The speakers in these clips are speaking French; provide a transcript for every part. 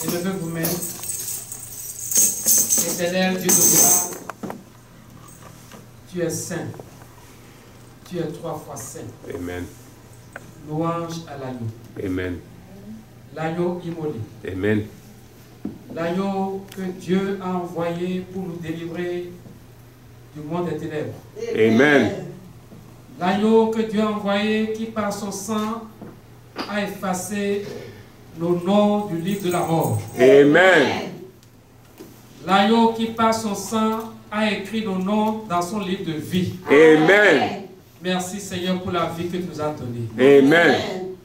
Élevez vous-même. Éternel Dieu de gloire, tu es saint. Tu es 3 fois saint. Amen. Louange à l'agneau. Amen. L'agneau immolé. Amen. L'agneau que Dieu a envoyé pour nous délivrer du monde des ténèbres. Amen. L'agneau que Dieu a envoyé qui par son sang a effacé nos noms du livre de la mort. Amen. L'agneau qui par son sang a écrit nos noms dans son livre de vie. Amen. Merci Seigneur pour la vie que tu nous as donnée. Amen.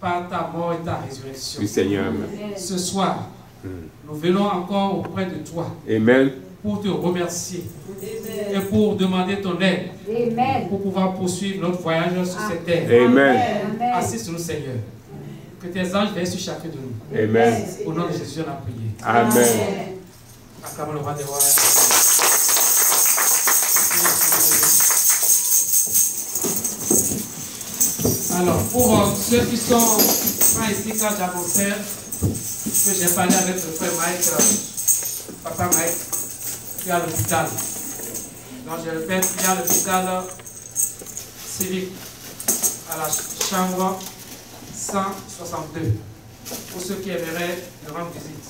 Par ta mort et ta résurrection. Oui, Seigneur. Ce soir, nous venons encore auprès de toi. Amen. Pour te remercier. Et pour demander ton aide. Amen. Pour pouvoir poursuivre notre voyage sur cette terre. Amen. Assiste-nous Seigneur. Que tes anges veillent sur chacun de nous. Amen. Au nom de Jésus, on a prié. Amen. Acclamons le roi des rois. Alors, pour ceux qui sont pas ici quand j'annonçais que j'ai parlé avec le frère Mike, papa Mike, qui est à l'hôpital. Donc je répète, il y a l'hôpital civique à la chambre 162. Pour ceux qui aimeraient me rendre visite.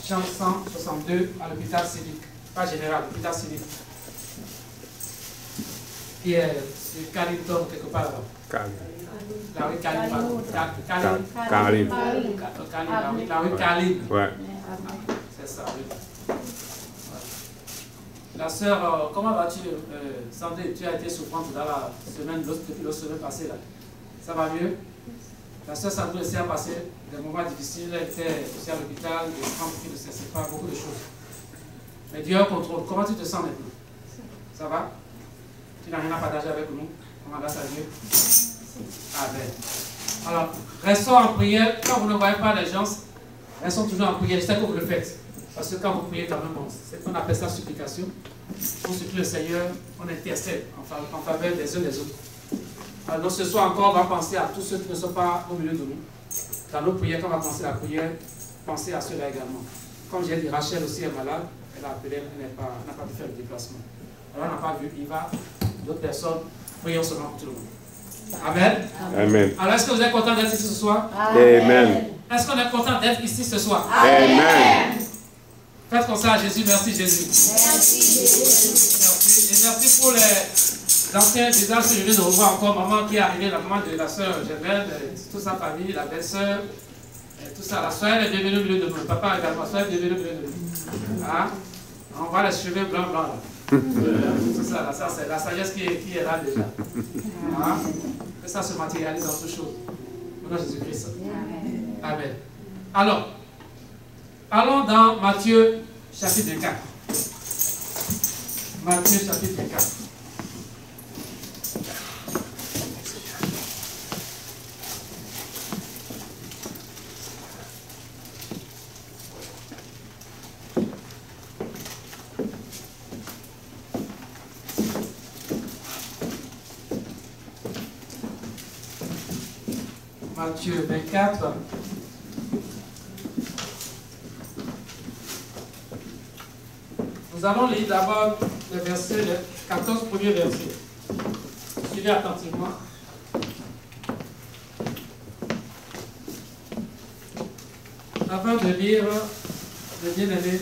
Chambre 162 à l'hôpital civique. Pas général, l'hôpital civique. Qui est sur Carrington, quelque part là-bas. La rue Caline. La rue Caline. Ouais. C'est ça, oui. La sœur, comment vas-tu, Sandrine? Tu as été souffrante dans la semaine, depuis la semaine passée là. Ça va mieux? La sœur Sandrine aussi a passé des moments difficiles. Elle était aussi à l'hôpital, des femmes qui ne cessaient pas, beaucoup de choses. Mais Dieu contrôle. Comment tu te sens maintenant? Ça va? Tu n'as rien à partager avec nous? On grâce à Dieu. Amen. Alors, restons en prière. Quand vous ne voyez pas les gens, restons toujours en prière. Je sais que vous le faites. Parce que quand vous priez quand même, on appelle ça supplication. On supplie le Seigneur, on intercède en faveur des uns des autres. Alors ce soir encore, on va penser à tous ceux qui ne sont pas au milieu de nous. Dans nos prières, quand on va penser à la prière, pensez à ceux-là également. Comme j'ai dit, Rachel aussi est malade. Elle a appelé, elle n'a pas pu faire le déplacement. Alors on n'a pas vu, il va. D'autres personnes, prions seulement pour tout le monde. Amen. Amen. Alors est-ce que vous êtes content d'être ici ce soir? Amen. Est-ce qu'on est content d'être ici ce soir? Amen. Faites comme ça à Jésus. Merci Jésus. Merci Jésus. Merci. Et merci pour les anciens visages que je viens de revoir encore. Maman qui est arrivée, la maman de la soeur Germaine, toute sa famille, la belle-sœur, tout ça. La soeur est devenue au milieu de nous. Le papa également, la soeur est devenue au milieu de nous. Hein? On voit les cheveux blancs là. Tout ça, là, ça c'est la sagesse qui est là déjà. Hein? Que ça se matérialise dans toutes choses. Au nom de Jésus-Christ. Amen. Alors, allons dans Matthieu chapitre 4. Matthieu chapitre 4. Matthieu 24. Nous allons lire d'abord les 14 premiers versets. Suivez attentivement. Avant de lire, le bien-aimé,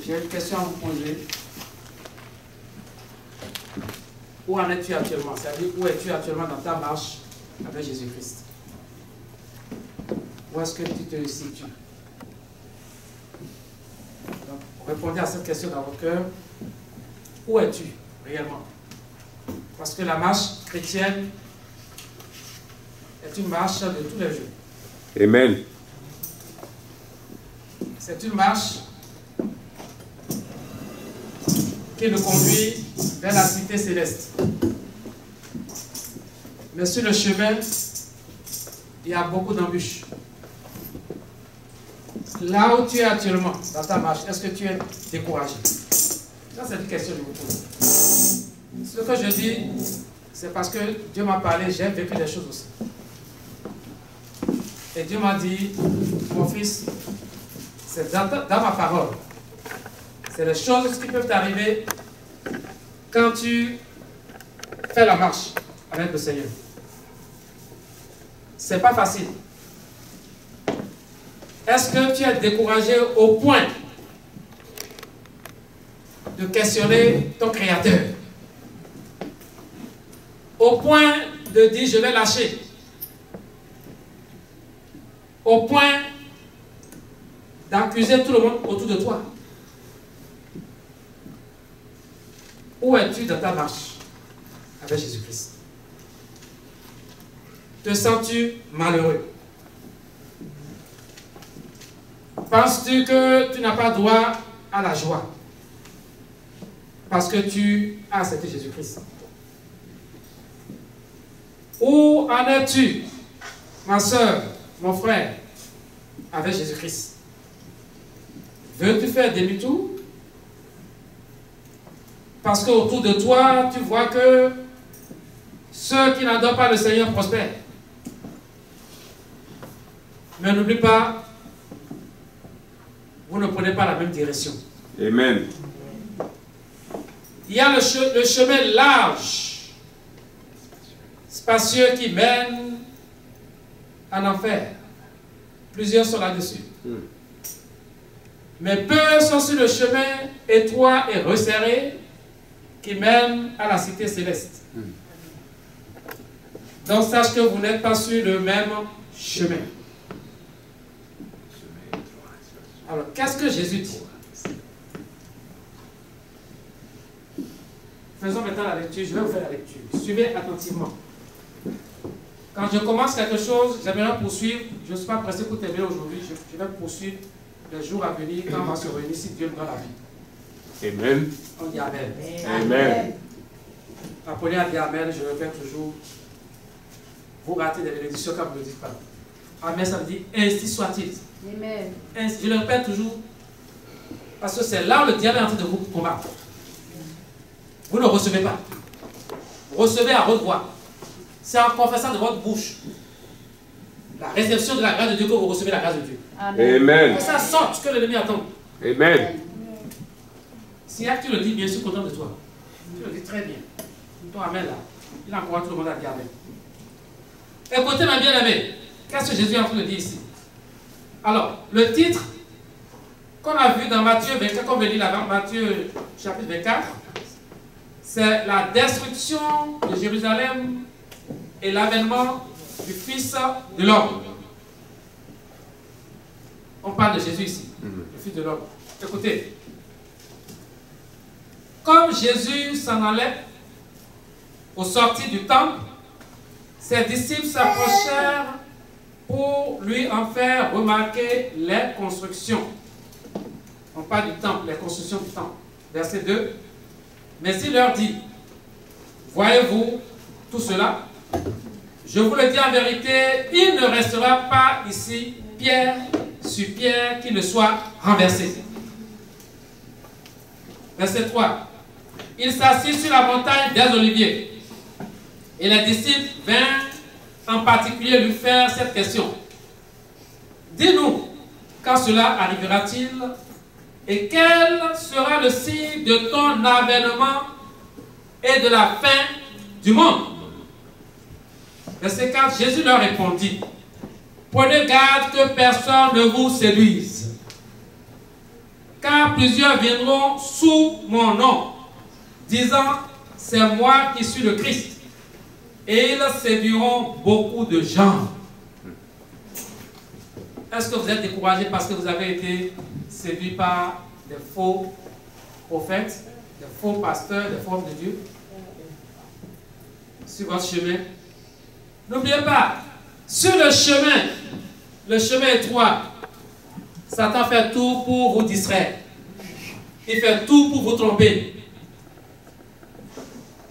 j'ai une question à vous poser. Où en es-tu actuellement? C'est-à-dire, où es-tu actuellement dans ta marche avec Jésus-Christ? Où est-ce que tu te situes? Donc, répondez à cette question dans votre cœur. Où es-tu réellement? Parce que la marche chrétienne est une marche de tous les jours. Amen. C'est une marche qui nous conduit vers la cité céleste. Mais sur le chemin, il y a beaucoup d'embûches. Là où tu es actuellement dans ta marche, est-ce que tu es découragé? Ça, c'est une question que je vous pose. Ce que je dis, c'est parce que Dieu m'a parlé, j'ai vécu des choses aussi. Et Dieu m'a dit, mon fils, c'est dans ma parole. C'est les choses qui peuvent t'arriver quand tu fais la marche avec le Seigneur. C'est pas facile. Est-ce que tu es découragé au point de questionner ton Créateur? Au point de dire je vais lâcher? Au point d'accuser tout le monde autour de toi? Où es-tu dans ta marche avec Jésus-Christ? Te sens-tu malheureux? Penses-tu que tu n'as pas droit à la joie parce que tu as accepté Jésus-Christ? Où en es-tu, ma soeur, mon frère, avec Jésus-Christ? Veux-tu faire demi-tour? Parce qu'autour de toi, tu vois que ceux qui n'adorent pas le Seigneur prospèrent. Mais n'oublie pas, vous ne prenez pas la même direction. Amen. Il y a le chemin large, spacieux qui mène en enfer. Plusieurs sont là-dessus. Mais peu sont sur le chemin étroit et resserré qui mène à la cité céleste. Donc sache que vous n'êtes pas sur le même chemin. Alors, qu'est-ce que Jésus dit? Faisons maintenant la lecture. Je vais vous faire la lecture. Suivez attentivement. Quand je commence quelque chose, j'aimerais poursuivre. Je ne suis pas pressé pour terminer aujourd'hui. Je vais poursuivre les jours à venir quand on va se réunir si Dieu me donne la vie. Amen. On dit Amen. Amen. Napoléon a dit Amen, je le répète toujours. Vous ratez des bénédictions quand vous ne le dites pas. Amen, ça veut dire ainsi soit-il. Amen. Je le répète toujours. Parce que c'est là où le diable est en train de vous combattre. Vous ne recevez pas. Vous recevez à haute voix. C'est en confessant de votre bouche la réception de la grâce de Dieu que vous recevez la grâce de Dieu. Amen. Que ça sorte, que l'ennemi attend. Amen. Si tu le dis bien, je suis content de toi. Tu le dis très bien. Toi, Amen là. Il encourage tout le monde à dire Amen. Écoutez, ma bien-aimée, qu'est-ce que Jésus est en train de dire ici? Alors, le titre qu'on a vu dans Matthieu 24, qu'on veut lire là-bas, Matthieu chapitre 24, c'est la destruction de Jérusalem et l'avènement du Fils de l'homme. On parle de Jésus ici, le Fils de l'homme. Écoutez, comme Jésus s'en allait au sortir du temple, ses disciples s'approchèrent pour lui en faire remarquer les constructions. On parle du temple, les constructions du temple. Verset 2. Mais il leur dit, voyez-vous tout cela? Je vous le dis en vérité, il ne restera pas ici pierre sur pierre qui ne soit renversée. Verset 3. Il s'assit sur la montagne des Oliviers. Et les disciples vinrent en particulier lui faire cette question. Dis-nous, quand cela arrivera-t-il? Et quel sera le signe de ton avènement et de la fin du monde? Verset 4, Jésus leur répondit, prenez garde que personne ne vous séduise, car plusieurs viendront sous mon nom, disant, c'est moi qui suis le Christ. Et ils séduiront beaucoup de gens. Est-ce que vous êtes découragé parce que vous avez été séduit par des faux prophètes, des faux pasteurs, des faux hommes de Dieu sur votre chemin? N'oubliez pas, sur le chemin étroit, Satan fait tout pour vous distraire. Il fait tout pour vous tromper.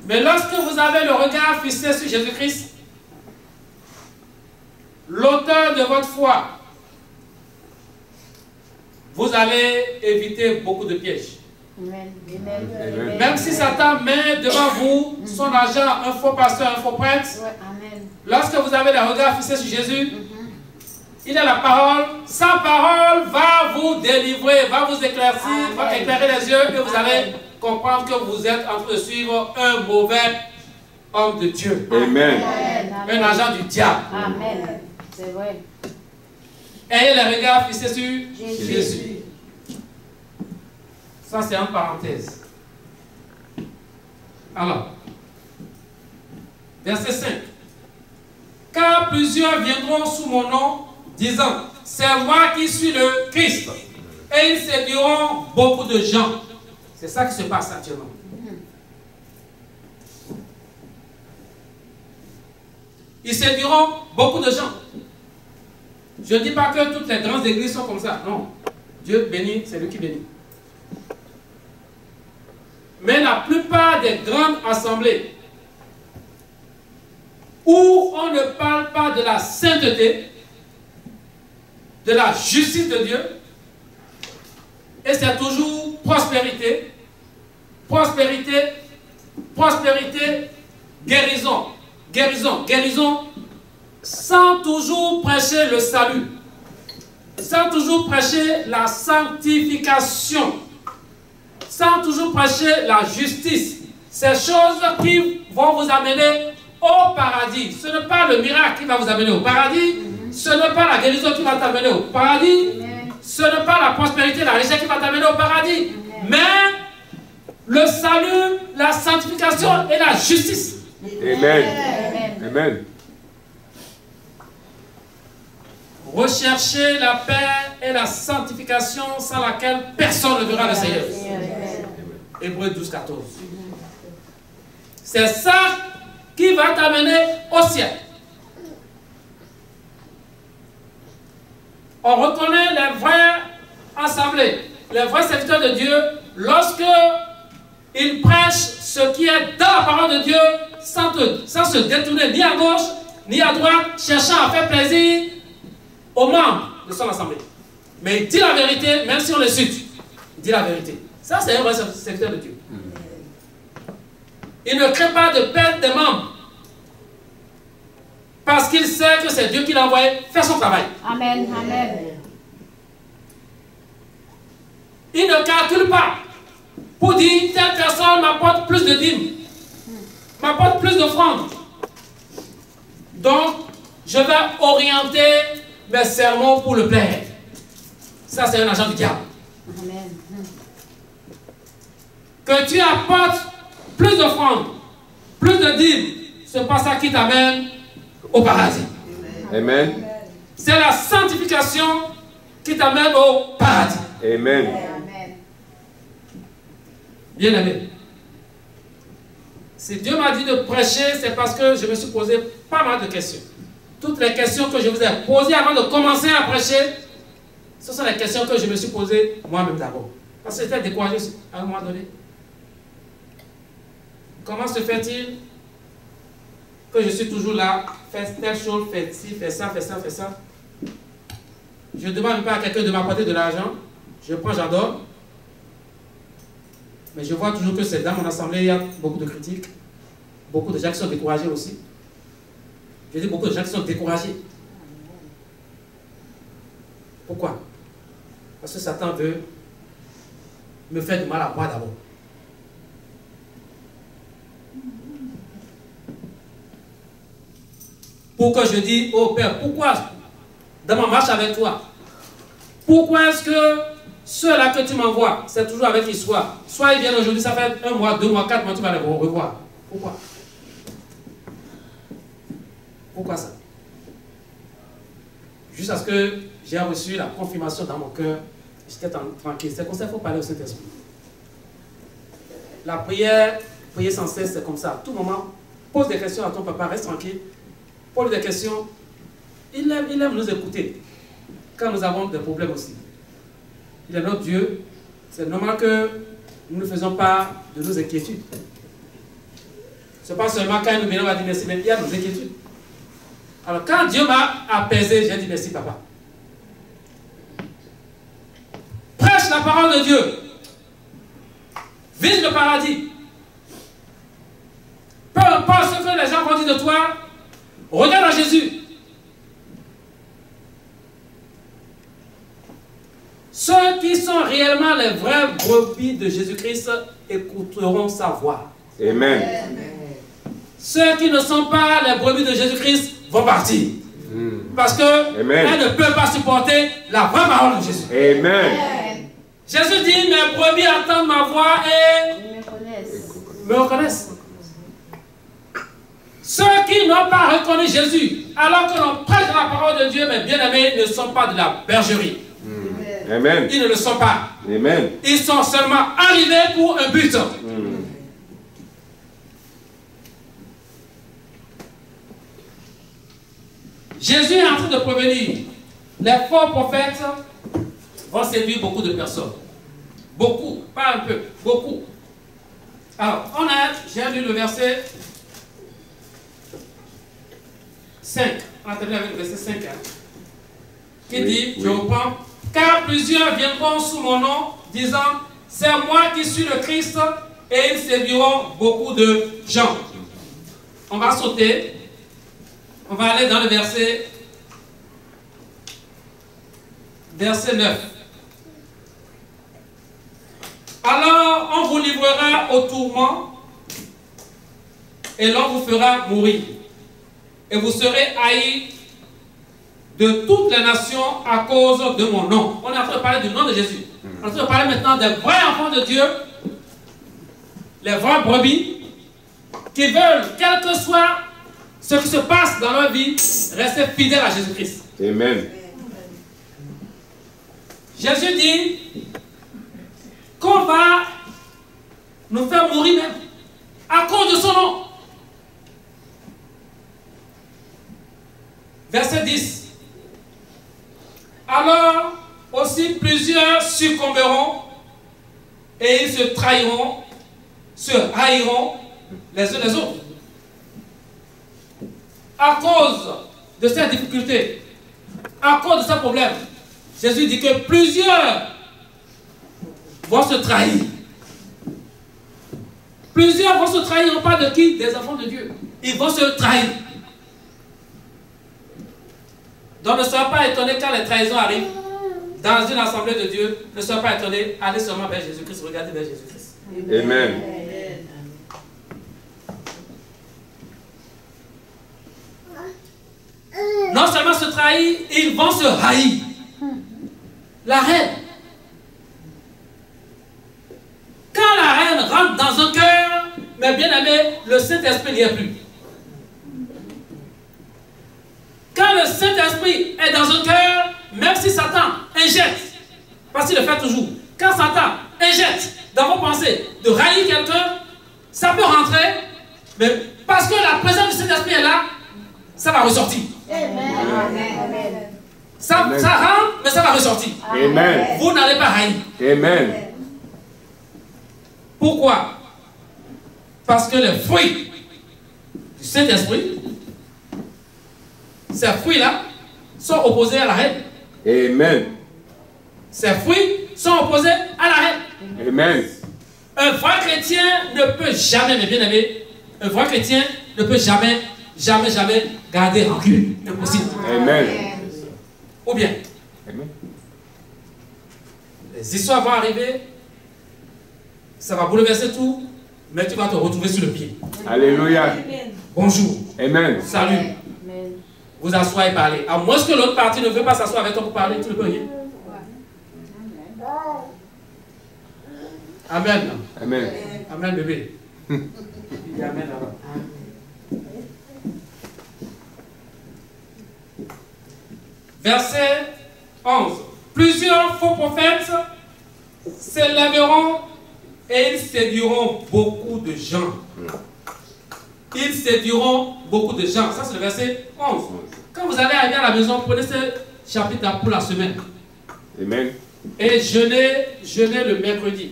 Mais lorsque vous avez le regard fixé sur Jésus-Christ, l'auteur de votre foi, vous allez éviter beaucoup de pièges. Amen. Amen. Même si Satan met devant vous son agent, un faux pasteur, un faux prêtre, Ouais, amen. lorsque vous avez le regard fixé sur Jésus, il a la parole. Sa parole va vous délivrer, va vous éclaircir, va éclairer les yeux et vous allez comprendre que vous êtes en train de suivre un mauvais homme de Dieu. Amen. Un agent du diable. Amen. C'est vrai. Ayez les regards fixés sur Jésus. Jésus. Ça, c'est en parenthèse. Alors, verset 5. Car plusieurs viendront sous mon nom, disant, c'est moi qui suis le Christ. Et ils séduiront beaucoup de gens. C'est ça qui se passe actuellement. Ils séduiront beaucoup de gens. Je ne dis pas que toutes les grandes églises sont comme ça. Non. Dieu bénit, c'est lui qui bénit. Mais la plupart des grandes assemblées où on ne parle pas de la sainteté, de la justice de Dieu, et c'est toujours prospérité, prospérité, prospérité, guérison, guérison, guérison, sans toujours prêcher le salut, sans toujours prêcher la sanctification, sans toujours prêcher la justice. Ces choses qui vont vous amener au paradis. Ce n'est pas le miracle qui va vous amener au paradis. Ce n'est pas la guérison qui va t'amener au paradis. Ce n'est pas la prospérité, la richesse qui va t'amener au paradis. Mais le salut, la sanctification et la justice. Amen. Amen. Recherchez la paix et la sanctification sans laquelle personne ne verra le Seigneur. Hébreux 12, 14. C'est ça qui va t'amener au ciel. On reconnaît les vraies assemblées, les vrais serviteurs de Dieu, lorsque ils prêchent ce qui est dans la parole de Dieu sans se détourner ni à gauche ni à droite, cherchant à faire plaisir aux membres de son assemblée. Mais il dit la vérité, même si on le suit. Il dit la vérité. Ça, c'est un vrai serviteur de Dieu. Il ne crée pas de perte des membres. Parce qu'il sait que c'est Dieu qui l'a envoyé faire son travail. Amen. Amen. Il ne calcule pas pour dire telle personne m'apporte plus de dîmes, m'apporte plus d'offrandes. Donc, je vais orienter mes sermons pour le plaire. Ça, c'est un agent du diable. Amen. Que tu apportes plus d'offrandes, plus de dîmes, c'est pas ça qui t'amène au paradis. Amen. C'est la sanctification qui t'amène au paradis. Amen. Bien aimé. Si Dieu m'a dit de prêcher, c'est parce que je me suis posé pas mal de questions. Toutes les questions que je vous ai posées avant de commencer à prêcher, ce sont les questions que je me suis posées moi-même d'abord. Parce que j'étais découragé à un moment donné. Comment se fait-il que je suis toujours là, fais telle chose, fais ci, fais ça, fais ça, fais ça. Je ne demande pas à quelqu'un de m'apporter de l'argent. Je prends, j'adore. Mais je vois toujours que c'est dans mon assemblée, il y a beaucoup de critiques. Beaucoup de gens qui sont découragés aussi. Je dis beaucoup de gens qui sont découragés. Pourquoi? Parce que Satan veut me faire du mal à moi d'abord. Pour que je dise, oh Père, pourquoi dans ma marche avec toi, pourquoi est-ce que ceux-là que tu m'envoies, c'est toujours avec l'histoire. Soit ils viennent aujourd'hui, ça fait 1 mois, 2 mois, 4 mois, tu vas les revoir. Pourquoi? Pourquoi ça? Juste parce que j'ai reçu la confirmation dans mon cœur, j'étais tranquille. C'est comme ça qu'il faut parler au Saint-Esprit. La prière, prier sans cesse, c'est comme ça. À tout moment, pose des questions à ton papa, reste tranquille. Pose des questions. Il aime nous écouter quand nous avons des problèmes aussi. Il est notre Dieu. C'est normal que nous ne faisons pas de nos inquiétudes. Ce n'est pas seulement quand nous venons, on va dire merci, mais il y a nos inquiétudes. Alors quand Dieu m'a apaisé, j'ai dit merci papa. Prêche la parole de Dieu. Vise le paradis. Peu importe ce que les gens vont dire de toi, regarde à Jésus. sont réellement les vraies brebis de Jésus-Christ écouteront sa voix. Amen. Ceux qui ne sont pas les brebis de Jésus-Christ vont partir. Parce qu'elles ne peuvent pas supporter la vraie parole de Jésus. Amen. Jésus dit, mes brebis entendent ma voix et me reconnaissent. Ceux qui n'ont pas reconnu Jésus, alors que l'on prêche la parole de Dieu, mes bien-aimés, ne sont pas de la bergerie. Amen. Ils ne le sont pas. Amen. Ils sont seulement arrivés pour un but. Jésus est en train de prévenir. Les faux prophètes vont séduire beaucoup de personnes. Beaucoup, pas un peu, beaucoup. Alors, j'ai lu le verset 5. On a terminé avec le verset 5. Qui dit, je reprends, car plusieurs viendront sous mon nom, disant, c'est moi qui suis le Christ, et ils séduiront beaucoup de gens. On va sauter. On va aller dans le verset 9. Alors on vous livrera au tourment et l'on vous fera mourir. Et vous serez haïs de toutes les nations à cause de mon nom. On est en train de parler du nom de Jésus. On est en train de parler maintenant des vrais enfants de Dieu, les vrais brebis, qui veulent, quel que soit ce qui se passe dans leur vie, rester fidèles à Jésus-Christ. Amen. Jésus dit qu'on va nous faire mourir même à cause de son nom. Verset 10. Alors aussi plusieurs succomberont et ils se trahiront, se haïront les uns les autres. À cause de cette difficulté, à cause de ce problème, Jésus dit que plusieurs vont se trahir. Plusieurs vont se trahir, on parle de qui? Des enfants de Dieu. Ils vont se trahir. Donc ne soyez pas étonnés quand les trahisons arrivent dans une assemblée de Dieu. Ne soyez pas étonnés, allez seulement vers Jésus-Christ, regardez vers Jésus-Christ. Amen. Non seulement se trahir, ils vont se haïr. La haine. Quand la haine rentre dans un cœur, mes bien-aimés, le Saint-Esprit n'y est plus. Quand le Saint-Esprit est dans un cœur, même si Satan injecte, parce qu'il le fait toujours, quand Satan injecte dans vos pensées de haïr quelqu'un, ça peut rentrer, mais parce que la présence du Saint-Esprit est là, ça va ressortir. Amen. Ça rentre, mais ça va ressortir. Amen. Vous n'allez pas haïr. Amen. Pourquoi? Parce que les fruits du Saint-Esprit, ces fruits-là, sont opposés à la haine. Amen. Ces fruits sont opposés à la haine. Amen. Un vrai chrétien ne peut jamais, mes bien-aimés, un vrai chrétien ne peut jamais garder rancune. Impossible. Amen. Ou bien, Amen. les histoires vont arriver, ça va bouleverser tout, mais tu vas te retrouver sur le pied. Alléluia. Bonjour. Amen. Salut. Amen. Vous asseoir et parler. À moins que l'autre partie ne veut pas s'asseoir avec toi pour parler, tu ne peux rien. Amen. Amen. Amen, bébé. Il dit amen là-bas. Verset 11. Plusieurs faux prophètes s'élèveront et ils séduiront beaucoup de gens. Ils séduiront beaucoup de gens. Ça, c'est le verset 11. Quand vous allez arriver à la maison, prenez ce chapitre pour la semaine. Amen. Et jeûnez le mercredi.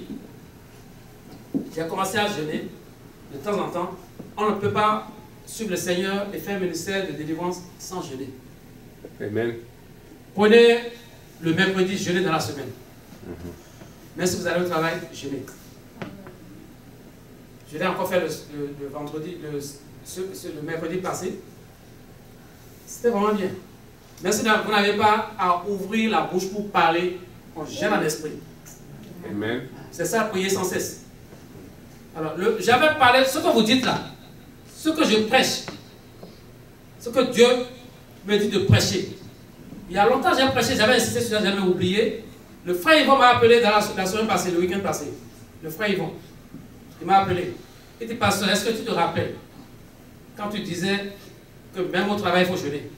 J'ai commencé à jeûner de temps en temps. On ne peut pas suivre le Seigneur et faire un ministère de délivrance sans jeûner. Amen. Prenez le mercredi, jeûnez dans la semaine. Mais si vous allez au travail, jeûnez. Je l'ai encore fait le vendredi, le mercredi passé. C'était vraiment bien. Mais si vous n'avez pas à ouvrir la bouche pour parler, on gêne en esprit. Amen. C'est ça, prier sans cesse. Alors, j'avais parlé, ce que vous dites là, ce que je prêche, ce que Dieu me dit de prêcher. Il y a longtemps, j'ai prêché, j'avais insisté sur ça, j'avais oublié. Le frère Yvon m'a appelé dans la semaine passée, le week-end passé. Le frère Yvon, il m'a appelé. Il dit, pasteur, est-ce que tu te rappelles quand tu disais que même au travail, il faut jeûner?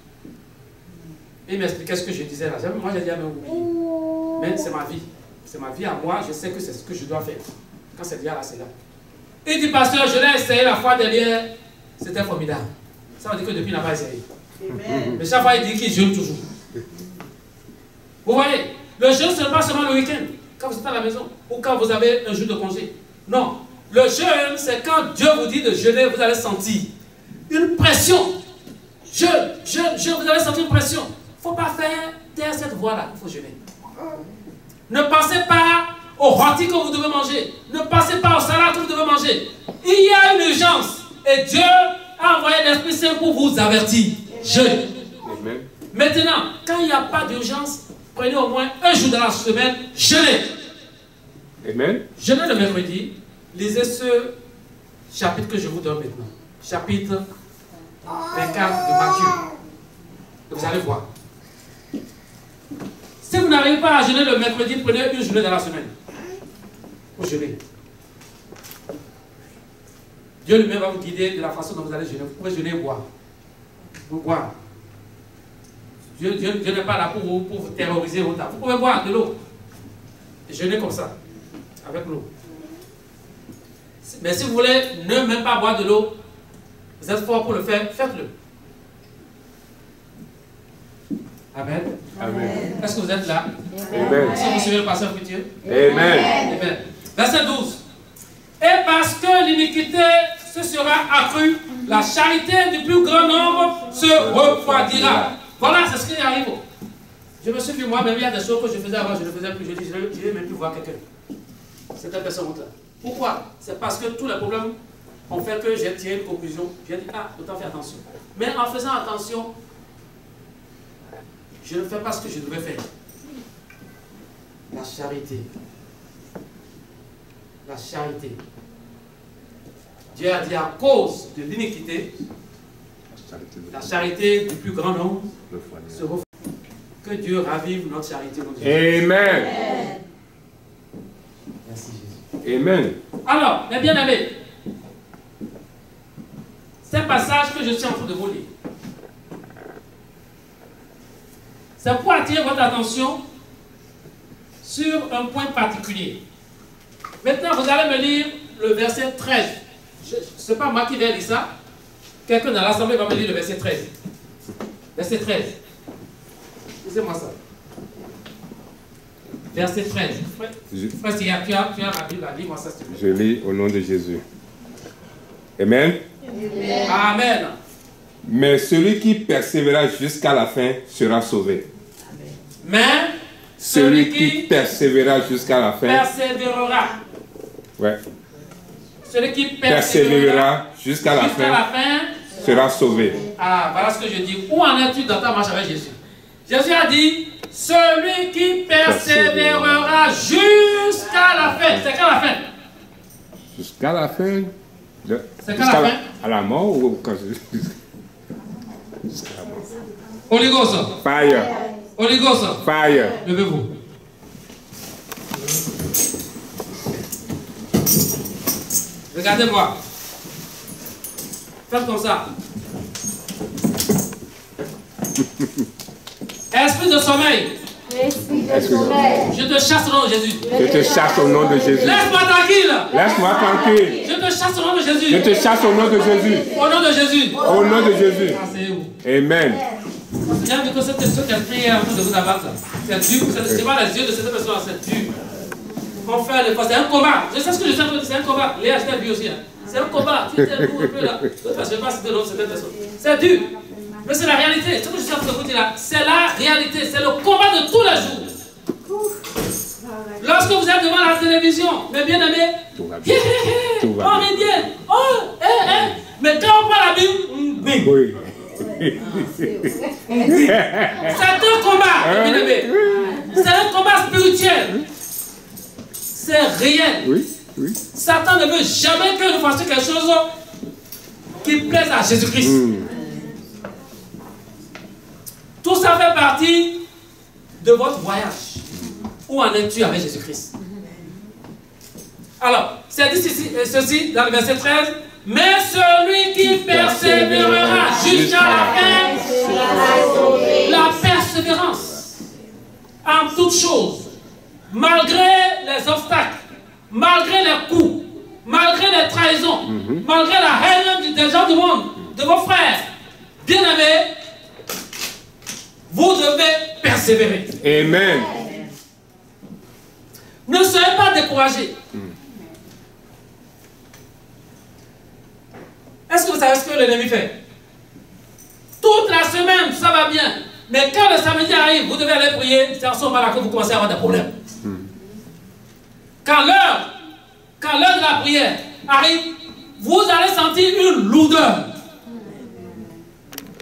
Et il m'expliquait ce que je disais là. Moi, j'ai dit, mais c'est ma vie. C'est ma vie à moi, je sais que c'est ce que je dois faire. Quand c'est bien là, c'est là. Il dit, pasteur, je l'ai essayé la fois dernière, c'était formidable. Ça veut dire que depuis, il n'a pas essayé. Mais chaque fois, il dit qu'il jeûne toujours. Vous voyez, le jeûne, ce n'est pas seulement le week-end, quand vous êtes à la maison, ou quand vous avez un jour de congé. Non, le jeûne, c'est quand Dieu vous dit de jeûner, vous allez sentir une pression. Jeûne, vous allez sentir une pression. Il ne faut pas faire taire cette voie-là, il faut jeûner. Ne pensez pas au rôti que vous devez manger. Ne pensez pas au salade que vous devez manger. Il y a une urgence. Et Dieu a envoyé l'Esprit Saint pour vous avertir. Jeûne. Maintenant, quand il n'y a pas d'urgence, prenez au moins un jour dans la semaine, jeûnez. Amen. Jeûnez le mercredi. Lisez ce chapitre que je vous donne maintenant. Chapitre 24 de Matthieu. Vous allez voir. Si vous n'arrivez pas à jeûner le mercredi, prenez une journée dans la semaine. Pour jeûner. Dieu lui-même va vous guider de la façon dont vous allez jeûner. Vous pouvez jeûner et boire. Vous boire. Dieu n'est pas là pour vous terroriser. Vous pouvez boire de l'eau. Et jeûner comme ça. Avec l'eau. Mais si vous voulez ne même pas boire de l'eau, vous êtes fort pour le faire, faites-le. Amen. Amen. Est-ce que vous êtes là? Amen. Est-ce que vous suivez le pasteur futur? Amen. Amen. Verset 12. Et parce que l'iniquité se sera accrue, la charité du plus grand nombre se refroidira. Voilà, c'est ce qui arrive. Je me suis vu moi-même, il y a des choses que je faisais avant, je ne faisais plus. Je dis, je ne vais même plus voir quelqu'un. Cette personne-là. Pourquoi? C'est parce que tous les problèmes ont fait que j'ai tiré une conclusion. J'ai dit, ah, autant faire attention. Mais en faisant attention, je ne fais pas ce que je devais faire. La charité. La charité. Dieu a dit à cause de l'iniquité, la charité du plus grand nombre se refroidira. Que Dieu ravive notre charité. Amen. Merci Jésus. Amen. Alors, mes bien-aimés, c'est un passage que je suis en train de vous lire. C'est pour attirer votre attention sur un point particulier. Maintenant, vous allez me lire le verset 13. Ce n'est pas moi qui vais lire ça. Quelqu'un dans l'assemblée va me lire le verset 13. Verset 13. Lisez-moi ça. Verset 13. Frère, si tu as la Bible, lis-moi ça. Je lis au nom de Jésus. Amen. Amen. Amen. Mais celui qui persévérera jusqu'à la fin sera sauvé. Mais celui qui persévérera jusqu'à la fin persévérera. Ouais. Celui qui persévérera jusqu'à la fin sera sauvé. Ah, voilà ce que je dis. Où en es-tu dans ta marche avec Jésus? Jésus a dit, celui qui persévérera jusqu'à la fin. C'est quand la fin? Jusqu'à la fin. C'est quand la fin? À la mort ou quand jusqu'à la mort. Holy Ghost. Fire. Holy Ghost. Fire. Levez-vous. Regardez-moi. Faites comme ça. Esprit de sommeil. Je te chasse au nom de Jésus. Je te chasse au nom de Jésus. Laisse-moi tranquille. Laisse-moi tranquille. Je te chasse au nom de Jésus. Je te chasse au nom de Jésus. Au nom de Jésus. Au nom de Jésus. Amen. Seigneur, que cet esprit est en train de vous abattre. C'est dur. C'est pas les yeux de cette personne, c'est dur. On fait les c'est un combat. Je sais ce que je suis en train de dire, c'est un combat. Léa, je t'ai vu aussi. Hein. C'est un combat. Tu t'es un peu là. Je ne vais pas citer l'autre, c'est cette personne. C'est dur. Mais c'est la réalité. Ce que je suis en train de vous dire là, c'est la réalité. C'est le combat de tous les jours. Lorsque vous êtes devant la télévision, mes bien-aimés, on est bien. Oh, mais quand on prend la Bible, bing. Oui. C'est un combat, mes bien-aimés. C'est un combat spirituel. c'est réel. Oui, oui. Satan ne veut jamais que nous fassions quelque chose qui plaise à Jésus-Christ. Tout ça fait partie de votre voyage. Où en es-tu avec Jésus-Christ? Alors, c'est dit ceci dans le verset 13. Mais celui qui persévérera jusqu'à la fin, la persévérance en toutes choses, malgré les obstacles, malgré les coups, malgré les trahisons, malgré la haine des gens du monde, de vos frères, bien-aimés, vous devez persévérer. Amen. Ne soyez pas découragés. Est-ce que vous savez ce que l'ennemi fait? Toute la semaine, ça va bien. Mais quand le samedi arrive, vous devez aller prier. C'est à ce moment-là que vous commencez à avoir des problèmes. Quand l'heure de la prière arrive, vous allez sentir une lourdeur.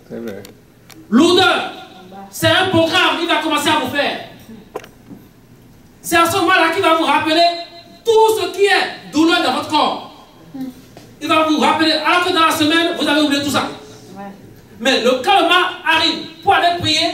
C'est vrai. Lourdeur. C'est un programme qu'il va commencer à vous faire. C'est à ce moment-là qu'il va vous rappeler tout ce qui est douleur dans votre corps. Il va vous rappeler, alors que dans la semaine, vous avez oublié tout ça. Mais quand le moment arrive pour aller prier,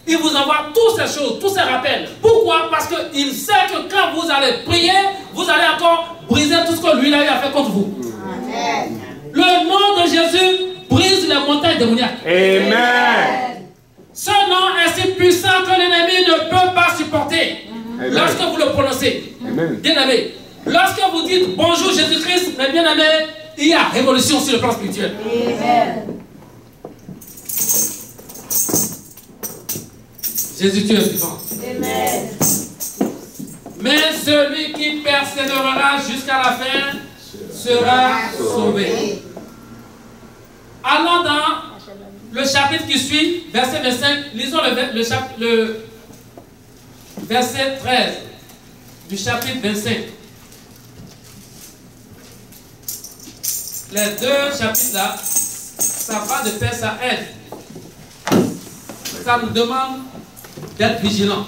il vous envoie toutes ces choses, tous ces rappels. Pourquoi? Parce qu'il sait que quand vous allez prier, vous allez encore briser tout ce que lui a fait contre vous. Amen. Le nom de Jésus brise les montagnes démoniaques. Amen. Ce nom est si puissant que l'ennemi ne peut pas supporter. Amen. Lorsque vous le prononcez. Bien-aimé, lorsque vous dites bonjour Jésus-Christ, mes bien-aimés, il y a révolution sur le plan spirituel. Amen. Jésus, tu es vivant. Amen. Mais celui qui persévérera jusqu'à la fin sera sauvé. Allons dans le chapitre qui suit, verset 25. Lisons le verset 13 du chapitre 25. Les deux chapitres là, ça va de paix, ça aide. Ça nous demande d'être vigilant.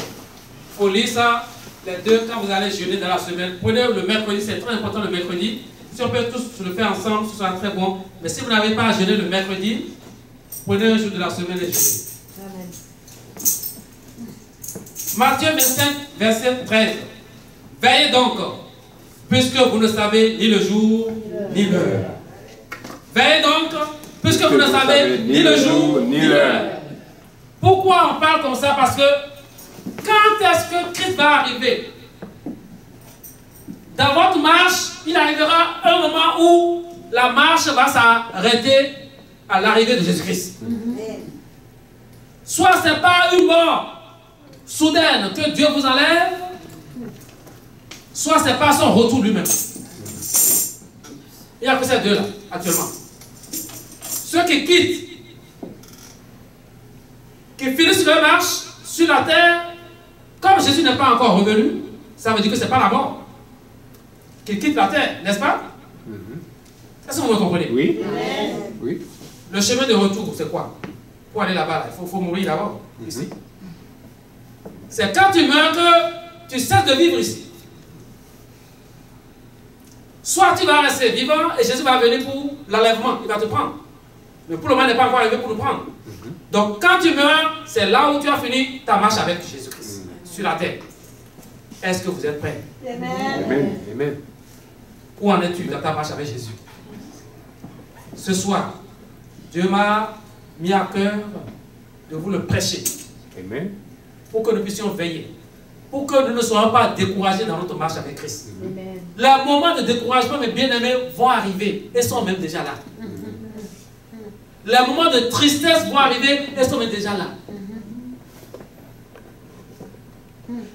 Il faut lire ça, les deux, quand vous allez jeûner dans la semaine. Prenez le mercredi, c'est très important le mercredi. Si on peut tous le faire ensemble, ce sera très bon. Mais si vous n'avez pas à jeûner le mercredi, prenez un jour de la semaine et jeûnez. Amen. Matthieu 25, verset 13. Veillez donc, puisque vous ne savez ni le jour, ni l'heure. Veillez donc, puisque vous ne savez ni le jour, ni l'heure. Pourquoi on parle comme ça? Parce que quand est-ce que Christ va arriver? Dans votre marche, il arrivera un moment où la marche va s'arrêter à l'arrivée de Jésus-Christ. Soit ce n'est pas une mort soudaine que Dieu vous enlève, soit ce n'est pas son retour lui-même. Il n'y a que ces deux-là, actuellement. Ceux qui quittent, qui finissent leur marche sur la terre, comme Jésus n'est pas encore revenu, ça veut dire que ce n'est pas la mort. Qui quitte la terre, n'est-ce pas? Est-ce que vous me comprenez? Oui. Oui. Le chemin de retour, c'est quoi? Pour aller là-bas, il faut mourir d'abord, ici. C'est quand tu meurs que tu cesses de vivre ici. Soit tu vas rester vivant et Jésus va venir pour l'enlèvement, il va te prendre. Mais pour le moment, il n'est pas encore arrivé pour nous prendre. Donc quand tu meurs, c'est là où tu as fini ta marche avec Jésus-Christ, sur la terre. Est-ce que vous êtes prêts? Amen. Amen. Où en es-tu dans ta marche avec Jésus? Ce soir, Dieu m'a mis à cœur de vous le prêcher. Amen. Pour que nous puissions veiller. Pour que nous ne soyons pas découragés dans notre marche avec Christ. Amen. Les moments de découragement, mes bien-aimés, vont arriver et sont même déjà là. Les moments de tristesse vont arriver et sont même déjà là.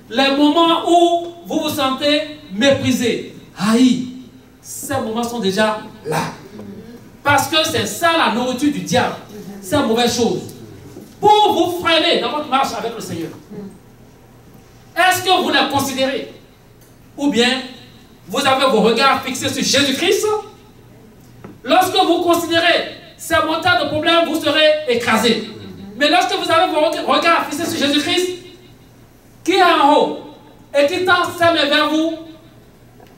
Les moments où vous vous sentez méprisé, haï, ces moments sont déjà là. Parce que c'est ça la nourriture du diable. C'est une mauvaise chose. Pour vous freiner dans votre marche avec le Seigneur. Est-ce que vous les considérez? Ou bien vous avez vos regards fixés sur Jésus-Christ? Lorsque vous considérez ces montagnes de problèmes, vous serez écrasés. Mais lorsque vous avez vos regards fixés sur Jésus-Christ, qui est en haut et qui tend sa main vers vous,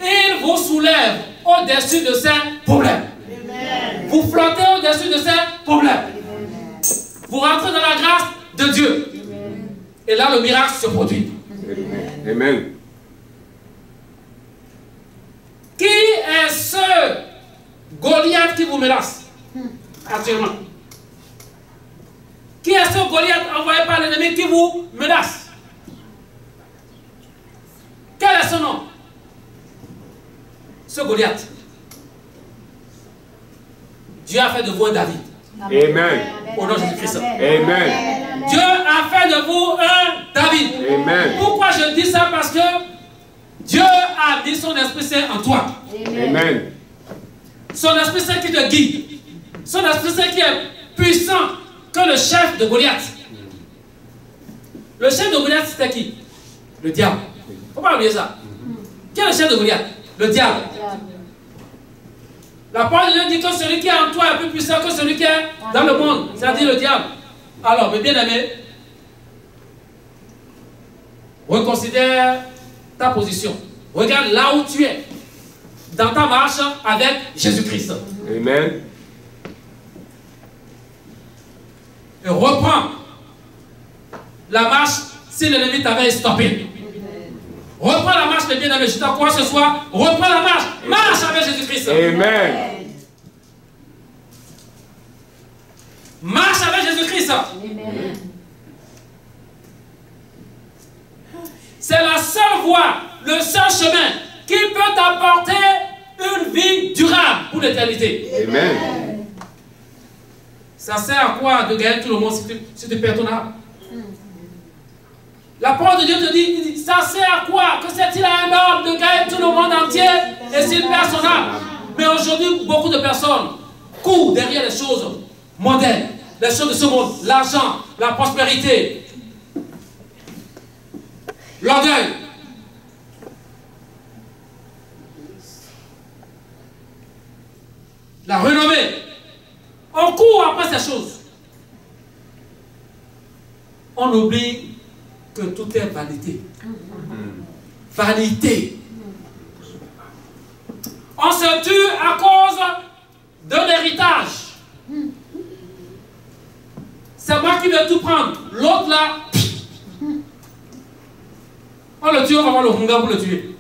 il vous soulève au-dessus de ces problèmes. Amen. Vous flottez au-dessus de ces problèmes. Vous rentrez dans la grâce de Dieu. Et là, le miracle se produit. Amen. Qui est ce Goliath qui vous menace actuellement? Qui est ce Goliath envoyé par l'ennemi qui vous menace? Quel est son nom? Ce Goliath. Dieu a fait de vous un David. Amen. Au nom de Jésus-Christ. Amen. Dieu a fait de vous un David. Amen. Pourquoi je dis ça? Parce que Dieu a mis son Esprit Saint en toi. Amen. Son Esprit Saint qui te guide. Son Esprit Saint qui est puissant que le chef de Goliath. Le chef de Goliath, c'était qui? Le diable. Il ne faut pas oublier ça. Qui est le chef de Goliath? Le diable. La parole de Dieu dit que celui qui est en toi est plus puissant que celui qui est dans le monde, c'est-à-dire le diable. Alors, mes bien-aimés, reconsidère ta position. Regarde là où tu es, dans ta marche avec Jésus-Christ. Amen. Et reprends la marche si l'ennemi t'avait stoppé. Reprends la marche, mes bien-aimés. Je t'encourage ce soir. Reprends la marche. Marche avec Jésus-Christ. Amen. Marche avec Jésus-Christ. C'est la seule voie, le seul chemin qui peut t'apporter une vie durable pour l'éternité. Amen. Ça sert à quoi de gagner tout le monde si tu perds ton âme? La parole de Dieu te dit, ça sert à quoi? Que sert-il à un homme de gagner tout le monde entier et s'il perd son âme? Mais aujourd'hui, beaucoup de personnes courent derrière les choses mondaines, les choses de ce monde, l'argent, la prospérité, l'orgueil. La renommée. On court après ces choses. On oublie que tout est vanité. Vanité. On se tue à cause de l'héritage. C'est moi qui vais tout prendre. L'autre là, on le tue, on va avoir le hunger pour le tuer.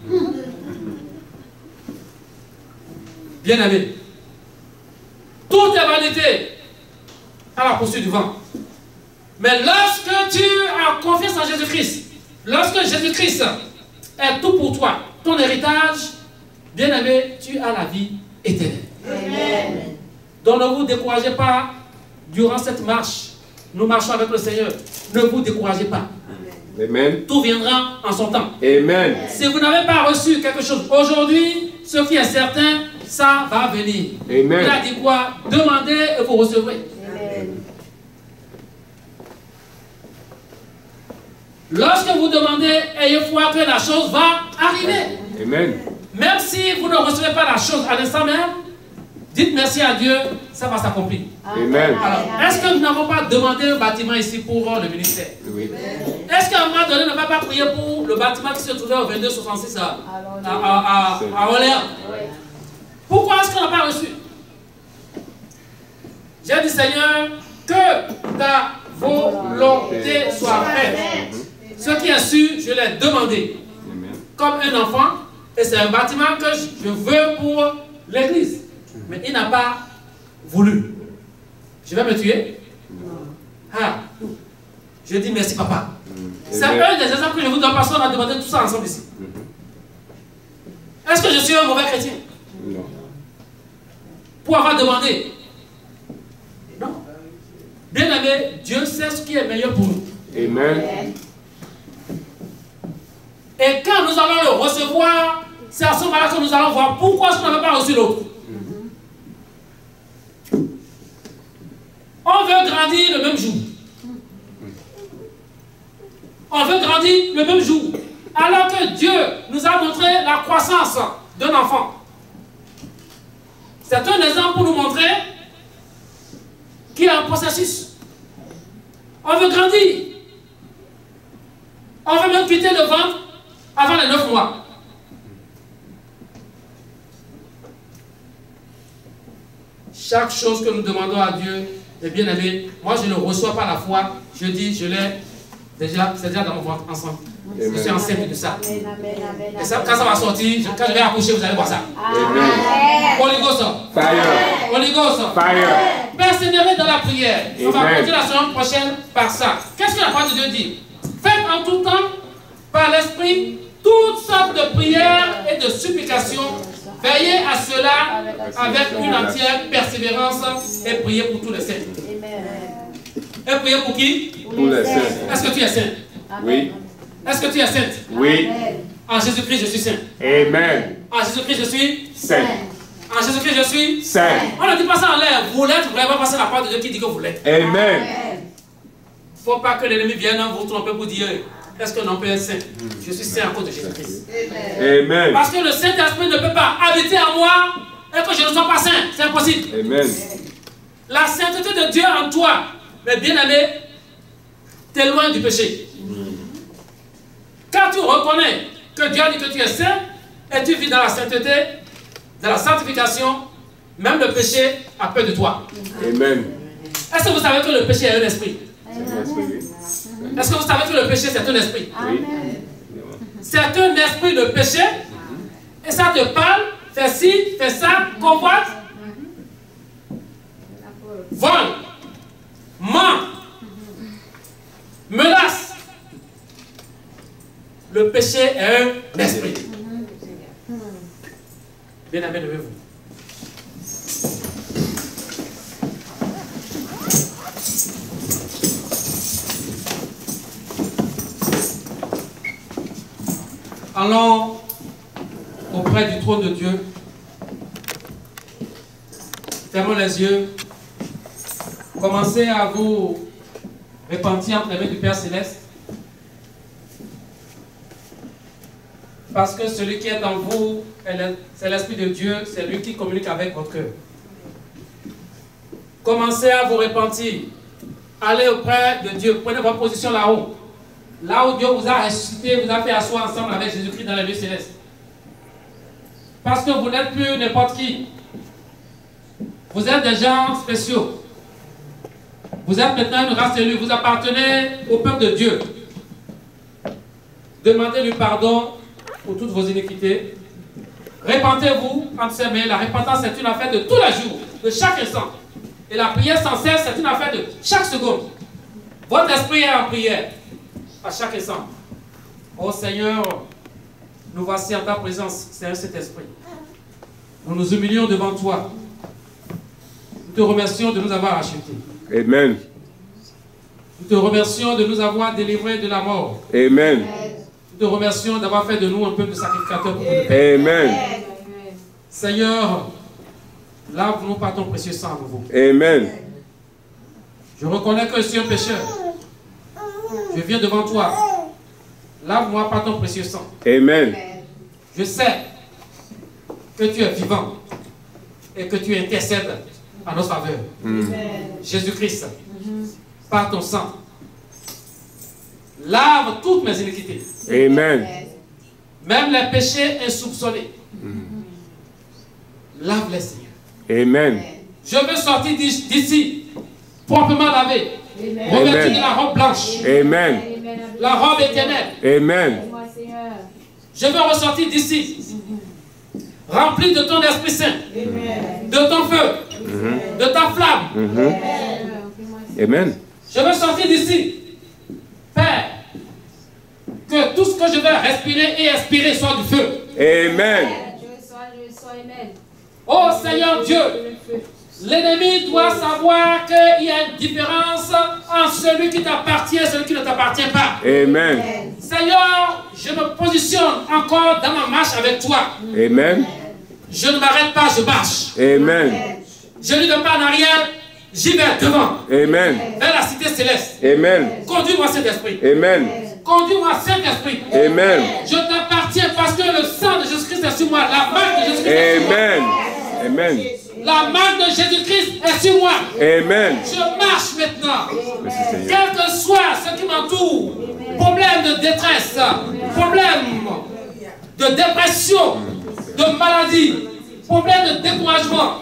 Bien aimé. Tout est vanité à la poursuite du vent. Mais lorsque tu as confiance en Jésus-Christ, lorsque Jésus-Christ est tout pour toi, ton héritage, bien aimé, tu as la vie éternelle. Amen. Donc ne vous découragez pas durant cette marche. Nous marchons avec le Seigneur. Ne vous découragez pas. Amen. Tout viendra en son temps. Amen. Si vous n'avez pas reçu quelque chose aujourd'hui, ce qui est certain, ça va venir. Amen. Il a dit quoi? Demandez et vous recevrez. Amen. Lorsque vous demandez, ayez foi que la chose va arriver. Amen. Même si vous ne recevez pas la chose à l'instant même, dites merci à Dieu, ça va s'accomplir. Amen. Alors, est-ce que nous n'avons pas demandé un bâtiment ici pour le ministère? Oui. Est-ce qu'à un moment donné, on ne va pas prier pour le bâtiment qui se trouvait au 2266 à Orléans? Pourquoi est-ce qu'on n'a pas reçu? J'ai dit, Seigneur, que ta volonté soit faite. Ce qui est sûr, je l'ai demandé. Amen. Comme un enfant, et c'est un bâtiment que je veux pour l'église. Mais il n'a pas voulu. Je vais me tuer? Ah. Je dis merci papa. C'est un des exemples que je vous donne parce qu'on a demandé tout ça ensemble ici. Est-ce que je suis un mauvais chrétien? Non. Pour avoir demandé? Non. Bien aimé, Dieu sait ce qui est meilleur pour nous. Amen. Et quand nous allons le recevoir, c'est à ce moment-là que nous allons voir pourquoi est-ce qu'on n'avait pas reçu l'autre. On veut grandir le même jour. On veut grandir le même jour. Alors que Dieu nous a montré la croissance d'un enfant. C'est un exemple pour nous montrer qu'il y a un processus. On veut grandir. On veut même quitter le ventre avant les 9 mois. chaque chose que nous demandons à Dieu, et bien aimé, moi je ne reçois pas la foi, je dis, je l'ai déjà, c'est déjà dans mon ventre ensemble. Je suis enceinte de ça. Et ça, quand ça va sortir, quand je vais accoucher, vous allez voir ça. Holy Ghost. Fire. Holy Ghost. Fire. Persévérer dans la prière. On va Amen. continuer la semaine prochaine par ça. Qu'est-ce que la parole de Dieu dit? Faites en tout temps, par l'Esprit, toutes sortes de prières et de supplications. Veillez à cela avec une entière persévérance et priez pour tous les saints. Et priez pour qui? Pour les saints. Est-ce que tu es saint? Oui. Est-ce que tu es sainte? Oui. En Jésus-Christ, je suis saint. Amen. En Jésus-Christ, je suis Saint. En Jésus-Christ, je suis Saint. On ne dit pas ça en l'air. Vous l'êtes vraiment parce que la parole de Dieu qui dit que vous l'êtes. Amen. Il ne faut pas que l'ennemi vienne vous tromper pour dire est-ce que l'on peut être saint? Je suis saint à cause de Jésus-Christ. Amen. Parce que le Saint-Esprit ne peut pas habiter en moi et que je ne sois pas saint. C'est impossible. Amen. La sainteté de Dieu en toi, mais bien aimé, tu es loin du péché. Quand tu reconnais que Dieu a dit que tu es saint et tu vis dans la sainteté, dans la sanctification, même le péché a peur de toi. Amen. Est-ce que vous savez que le péché est un esprit? Est-ce que vous savez que le péché c'est un esprit? Oui. C'est un esprit de péché et ça te parle, fais ci, fais ça, convoite, vole, ment, menace. Le péché est un esprit. Bien aimé, levez-vous. Allons auprès du trône de Dieu. Fermons les yeux. Commencez à vous repentir entre les mains du Père Céleste. Parce que celui qui est en vous, c'est l'Esprit de Dieu, c'est lui qui communique avec votre cœur. Commencez à vous repentir. Allez auprès de Dieu. Prenez votre position là-haut. Là où Dieu vous a ressuscité, vous a fait asseoir ensemble avec Jésus-Christ dans les lieux célestes. Parce que vous n'êtes plus n'importe qui. Vous êtes des gens spéciaux. Vous êtes maintenant une race élue. Vous appartenez au peuple de Dieu. Demandez-lui pardon pour toutes vos iniquités. Répentez-vous entre ses mains. La repentance est une affaire de tous les jours, de chaque instant. Et la prière sans cesse, c'est une affaire de chaque seconde. Votre esprit est en prière à chaque instant. Oh Seigneur, nous voici en ta présence, Seigneur Saint-Esprit. Nous nous humilions devant toi. Nous te remercions de nous avoir achetés. Amen. Nous te remercions de nous avoir délivrés de la mort. Amen. Nous te remercions d'avoir fait de nous un peuple de sacrificateurs. Amen. Seigneur, lave-nous par ton précieux sang à nouveau. Amen. Je reconnais que je suis un pécheur. Je viens devant toi. Lave-moi par ton précieux sang. Amen. Je sais que tu es vivant et que tu intercèdes en notre faveur. Jésus-Christ, par ton sang, lave toutes mes iniquités. Amen. Même les péchés insoupçonnés. Lave-les, Seigneur. Amen. Je veux sortir d'ici proprement lavé, revêtu de la robe blanche, Amen. la robe éternelle. Amen. Je veux ressortir d'ici rempli de ton Esprit Saint, de ton feu, de ta flamme. Amen. Je veux sortir d'ici, Père, que tout ce que je vais respirer et expirer soit du feu. Amen. Oh Seigneur Dieu, l'ennemi doit savoir qu'il y a une différence entre celui qui t'appartient et celui qui ne t'appartient pas. Amen. Seigneur, je me positionne encore dans ma marche avec toi. Amen. Je ne m'arrête pas, je marche. Amen. Je ne vais pas en arrière, j'y vais devant. Amen. Vers la cité céleste. Amen. Conduis-moi Saint-Esprit. Amen. Conduis-moi Saint-Esprit. Amen. Je t'appartiens parce que le sang de Jésus-Christ est sur moi. La marque de Jésus-Christ est sur moi. Amen. Amen. La marque de Jésus-Christ est sur moi. Amen. Je marche maintenant. Merci Seigneur. Quel que soit ce qui m'entoure, problème de détresse, problème de dépression, de maladie, problème de découragement,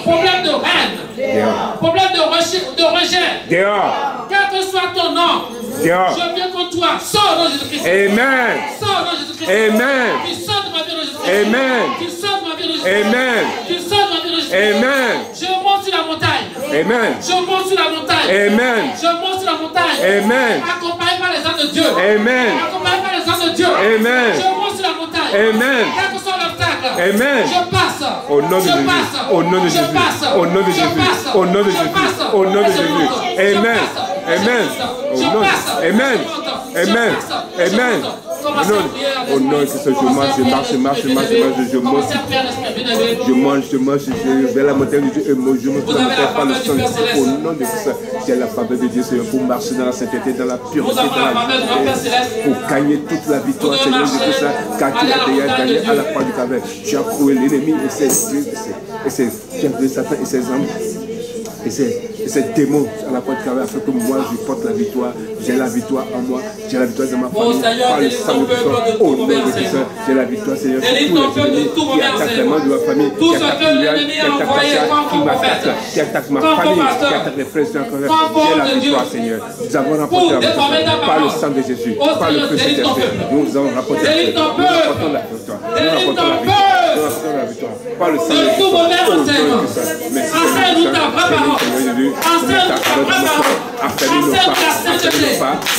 problème de haine, problème de rejet. Dehors. Quel que soit ton nom, Dehors. je viens contre toi. Sors dans Jésus-Christ. Amen. Sors dans Jésus-Christ. Amen. Tu sors de ma vie dans Jésus-Christ. Amen. Tu sors de ma vie dans Jésus-Christ. Amen. Tu sors de ma vie dans Jésus-Christ. Amen. Je monte sur la montagne. Amen. Je monte sur la montagne. Amen. Je monte sur la montagne. Amen. Accompagné par les hommes de Dieu. Amen. Accompagné par les hommes de Dieu. Amen. Je monte sur la montagne. Amen. Quel que soit l'obstacle. Amen. Je passe. Au nom de Je Jésus. passe. Au nom de Je Jésus. passe. Au nom de Je Jésus. passe. Au nom de Je Jésus. passe. Au nom de Je Jésus. monte. Je Amen. passe. Amen. Je Au nom. passe. Amen. Je monte. Amen. Je passe. Amen. Je monte. Commencez à prier à Au nom de l'esprit. Jésus, je marche, je marche, je marche, je marche, je monte. Commencez à prier à l'esprit, bien-aimé. Je mange, je vers la montagne de Dieu et je me Vous avez la par le faveur du sang. Père Céleste. Au nom de Jésus, j'ai la faveur de Dieu, Seigneur, pour marcher dans la sainteté, dans la pureté, Nous avons la faveur de notre Père Céleste. pour gagner toute la victoire, Vous Seigneur devez Jésus, marcher, car tu aller à as la déjà montagne de gagné à la Dieu. croix du Calvaire. Tu as cloué l'ennemi et ses chefs de Satan et ses âmes. Et ces démons à la porte du Calvaire, afin que moi je porte la victoire. J'ai la victoire en moi, j'ai la victoire dans ma famille. Seigneur, Par le délivre sang ton de peuple Christ, de tout au nom mauvais de Jésus, enseignement. j'ai la victoire, Seigneur, sur Délivre tous ton peuple de les tout ennemis qui mauvais attaquent les enseignement. membres de ma famille, Tout qui ce attaquent que Liliane, l'ennemi qui a attaquent envoyé Katia, comme qui m'attaquent, prophète, qui attaquent ma comme famille, pasteur, qui attaquent les frères et comme sœurs. J'ai la de Dieu. victoire, Seigneur. Nous avons Pour remporté la déformer ta victoire par le parole. sang de Jésus, Oh, par le Seigneur, feu délivre ton Saint-Esprit. peuple. Nous avons remporté la Délivre ton victoire. Nous peuple. remportons la victoire. Nous Délivre remportons la ton victoire. peuple. Nous remportons la victoire. Par le sang de De Jésus. tout mauvais Au nom de enseignement. Jésus. Merci, Enseigne-nous ta vraie parole. Seigneur. Enseigne-nous ta vraie parole. Enseigne la sainteté.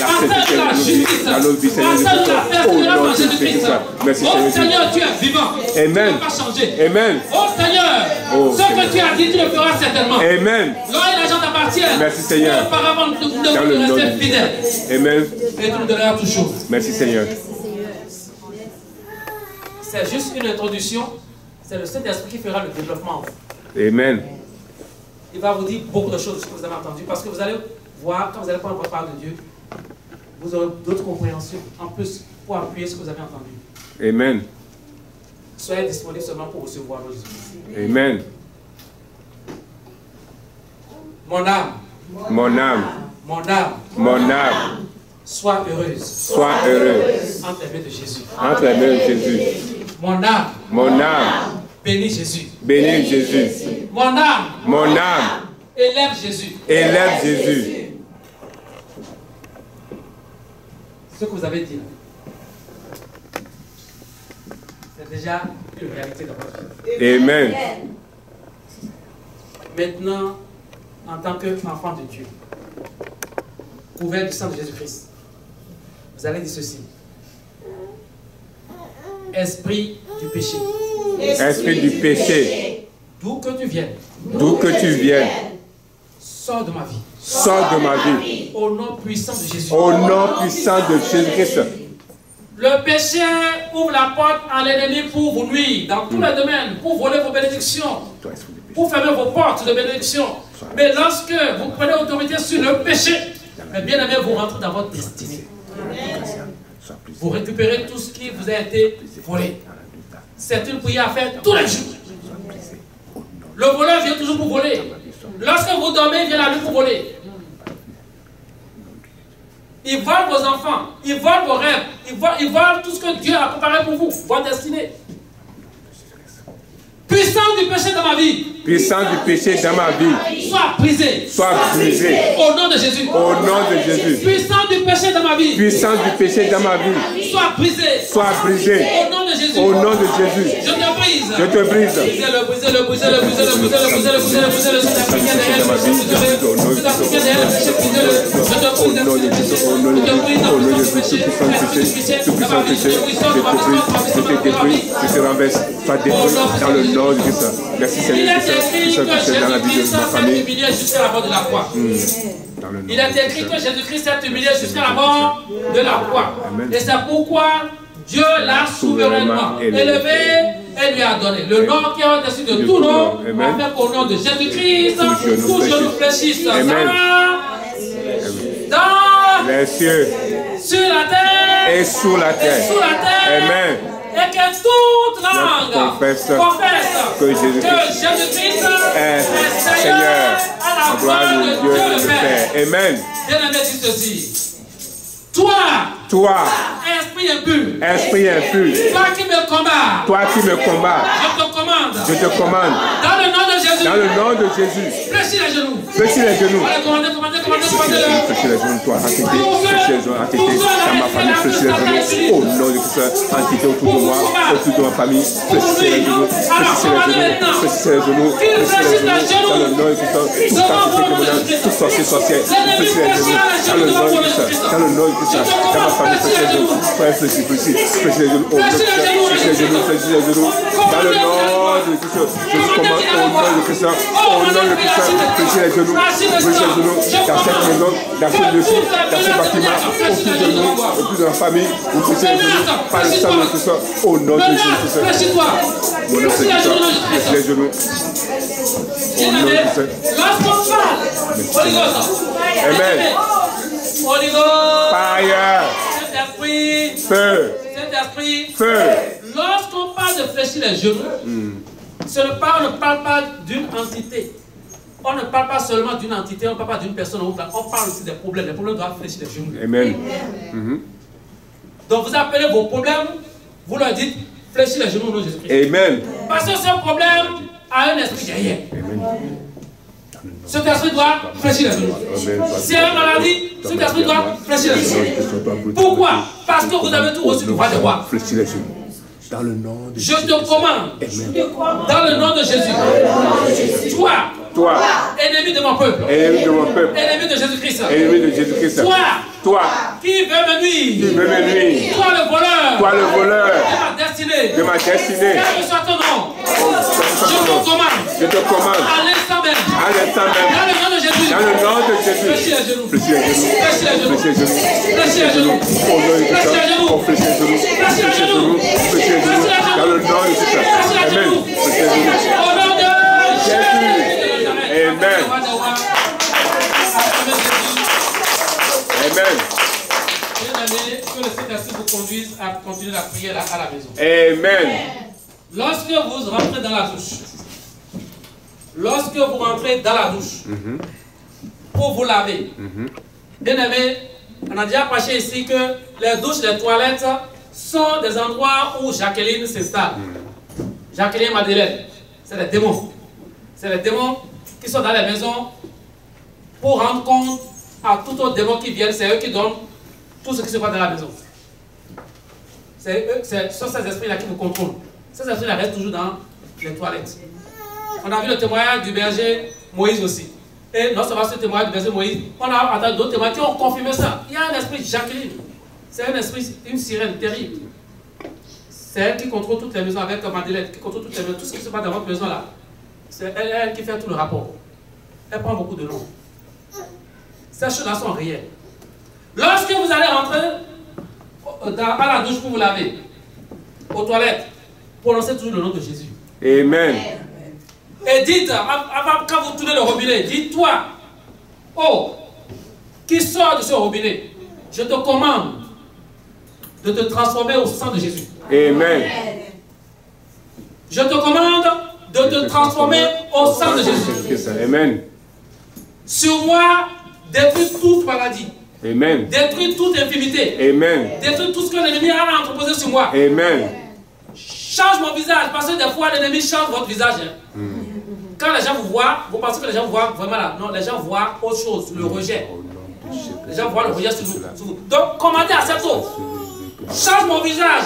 Enseigne la justice. Enseigne la persévérance en Jésus-Christ. Merci, Oh Seigneur. Seigneur, tu es vivant. Amen. Tu ne vas pas changer. Amen. Oh Seigneur, Oh, ce Seigneur. que tu as dit, tu le feras certainement. Amen. Gloire et l'argent t'appartient. Merci, Seigneur. Mais auparavant, nous Dans le devons nom de rester fidèles. Amen. Et tu nous donneras toujours. Merci, Seigneur. C'est juste une introduction. C'est le Saint-Esprit qui fera le développement. Amen. Il va vous dire beaucoup de choses que vous avez entendues. Parce que vous allez voir, quand vous allez prendre votre part de Dieu, vous aurez d'autres compréhensions en plus pour appuyer ce que vous avez entendu. Amen. Soyez disponibles seulement pour recevoir nos Jésus. Amen. Mon âme, Mon âme, mon âme, mon âme, sois heureuse sois heureux entre les mains de Jésus. entre les mains de Jésus. Mon âme, Mon âme, bénis Jésus. bénis Jésus. Mon âme, Mon âme, élève Jésus. élève Jésus. Ce que vous avez dit, c'est déjà une réalité dans votre vie. Amen. Maintenant, en tant qu'enfant de Dieu, couvert du sang de Jésus-Christ, vous allez dire ceci. Esprit du péché, Esprit du péché, d'où que tu viennes, d'où que tu viennes, sors de ma vie. sors de ma vie. Au nom puissant de Jésus. Au nom puissant de Jésus-Christ. Le péché ouvre la porte à l'ennemi pour vous nuire dans tous les domaines, pour voler vos bénédictions, pour fermer vos portes de bénédiction. Mais lorsque vous prenez autorité sur le péché, mais bien aimé, vous rentrez dans votre destinée. Vous récupérez tout ce qui vous a été volé. C'est une prière à faire tous les jours. Le voleur vient toujours pour voler. Lorsque vous dormez, il vient la nuit pour voler. Il vole vos enfants, il vole vos rêves, il vole tout ce que Dieu a préparé pour vous, votre destinée. Puissance du péché dans ma vie. Puissance du péché dans ma vie. Sois brisé. Sois brisé. Au nom de Jésus. Au nom de Jésus. Puissance du péché dans ma vie. Puissance du péché dans ma vie. Sois brisé. Sois brisé. Au nom de Jésus. Au nom de Jésus. Je te brise. Je te brise. Brisez-le, brisez-le, brisez-le, brisez-le, brisez-le, brisez-le, brisez-le, brisez-le, Sud-Africain derrière le péché, brisez-le. Sud-Africain derrière le péché, brisez-le. Je te brise dans le péché. Je te brise dans le péché. Tout puissant péché, je te détruis, je te renverse, sois détruit dans le nom de Jésus. Merci Il Seigneur, est écrit que puissant péché dans la vie de Jésus-Christ ma s'est famille. humilié jusqu'à la mort de la croix. Dans le nom Il est écrit que Jésus-Christ s'est humilié jusqu'à la mort de la croix. Et c'est pourquoi Dieu l'a souverainement élevé et lui a donné le nom qui est au-dessus de tout nom, afin qu'au nom de Jésus-Christ, tout genou fléchisse dans les cieux sur la terre et sous la terre. Amen. Et que toute langue confesse que que Jésus-Christ est Seigneur, à la gloire gloire de de Dieu le Père. Amen. Bien-aimé, dis ceci. Toi, esprit impur, esprit impur, toi qui me combats, toi qui me combats, je te commande. Je te commande. Dans le nom de Jésus. Dans le nom de Jésus. Fléchis les genoux. Fléchis les genoux. Allez, commandez. Fléchis les genoux, toi, entité. Fléchis les genoux, entité. Dans ma famille, fléchis les genoux. Au nom de Christ, entité autour de moi, autour de ma famille. Fléchis les genoux. Fléchis les genoux. Fléchis les genoux. Fléchis les genoux. Dans le nom de Christ, toute entité démoniaque, tout sorcier, sorcière. Fléchis les genoux. Dans le nom de Christ. Dans le nom de Christ. Dans ma famille, fléchis les genoux. Fléchis les genoux. Au nom de Christ. Fléchis les genoux. Fléchis les genoux. Dans le nom de Christ. Je vous commande au nom de Christ. Au nom de Christ. Fléchis les genoux. Fléchis les genoux. Dans cette maison, dans ce lieu-ci, dans ce bâtiment, autour de nous, autour de la famille, vous fléchissez les genoux par le sang de Christ, au nom de Jésus-Christ. Mon nom c'est Christ, fléchis les genoux. Au nom de Christ. Amen. Fire. Feu. Feu. Lorsqu'on parle de fléchir les genoux, on ne parle pas d'une entité. On ne parle pas seulement d'une entité, on ne parle pas d'une personne, on parle aussi des problèmes. Les problèmes doivent fléchir les genoux. Amen. Donc vous appelez vos problèmes, vous leur dites fléchis les genoux au nom de Jésus-Christ. Amen. Parce que ce problème a un esprit derrière. Cet esprit doit fléchir les genoux. Si il y a une maladie, cet esprit doit fléchir les genoux. Pourquoi? Parce que vous avez tout reçu du roi des rois. Fléchis les genoux. Dans le nom de Jésus. Je te commande. Dans le nom de Jésus. Toi, ennemi de mon peuple, ennemi de Jésus-Christ, toi, qui veut me nuire, toi le voleur, de ma destinée, quel que soit ton nom, je te commande, à l'instant même, dans le nom de Jésus, fléchis les genoux, fléchis les genoux, fléchis les genoux, fléchis les genoux, dans le nom de Jésus, amen, au nom de Jésus. Amen. Amen. Que le Saint-Esprit vous conduise à continuer la prière à la maison. Amen. Lorsque vous rentrez dans la douche, pour vous laver, bien aimé, on a déjà prêché ici que les douches, les toilettes sont des endroits où Jacqueline s'installe. Jacqueline et Madeleine, c'est les démons. C'est les démons qui sont dans les maisons pour rendre compte à tout autre démon qui viennent. C'est eux qui donnent tout ce qui se passe dans la maison. Ce sont ces esprits-là qui vous contrôlent. Ces esprits-là restent toujours dans les toilettes. On a vu le témoignage du berger Moïse aussi. Et non seulement ce témoignage du berger Moïse, on a entendu d'autres témoignages qui ont confirmé ça. Il y a un esprit Jacqueline. C'est un esprit, une sirène terrible. C'est elle qui contrôle toutes les maisons avec Madeleine, qui contrôle toutes les maisons. Tout ce qui se passe dans votre maison là. C'est elle qui fait tout le rapport. Elle prend beaucoup de noms. Ces choses-là sont réelles. Lorsque vous allez rentrer à la douche pour vous laver, aux toilettes, prononcez toujours le nom de Jésus. Amen. Et dites, quand vous tournez le robinet, dites toi, oh, qui sort de ce robinet, je te commande de te transformer au sang de Jésus. Amen. Je te commande de te transformer au sang de Jésus. Amen. Sur moi, détruis toute maladie. Amen. Détruis toute infimité. Amen. Détruis tout ce que l'ennemi a entreposé sur moi. Amen. Change mon visage, parce que des fois l'ennemi change votre visage. Quand les gens vous voient, vous pensez que les gens vous voient vraiment là. Non, les gens voient autre chose, le rejet. Les gens voient le rejet sur vous. Donc, commandez à cette eau. Change mon visage.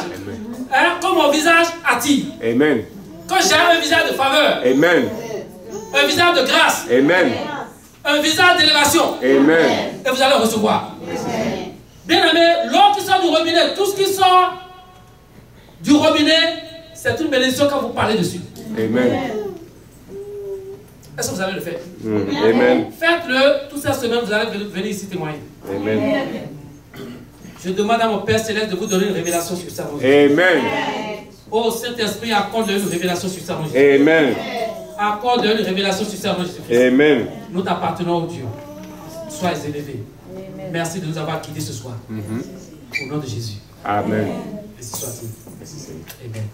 Hein, comme mon visage attire. Amen. Quand j'ai un visage de faveur. Amen. Un visage de grâce. Amen. Un visage d'élévation. Amen. Et vous allez recevoir. Amen. Bien aimé, l'eau qui sort du robinet, tout ce qui sort du robinet, c'est une bénédiction quand vous parlez dessus. Amen. Est-ce que vous allez le faire? Amen. Faites-le toute cette semaine, vous allez venir ici témoigner. Amen. Je demande à mon Père Céleste de vous donner une révélation sur ça. Amen. Oh Saint-Esprit, accorde une révélation sur ça. Amen. Accorde une révélation sur ça. Amen. Nous t'appartenons au Dieu. Sois élevé. Amen. Merci de nous avoir quittés ce soir. Au nom de Jésus. Amen. Merci soit-il. Amen.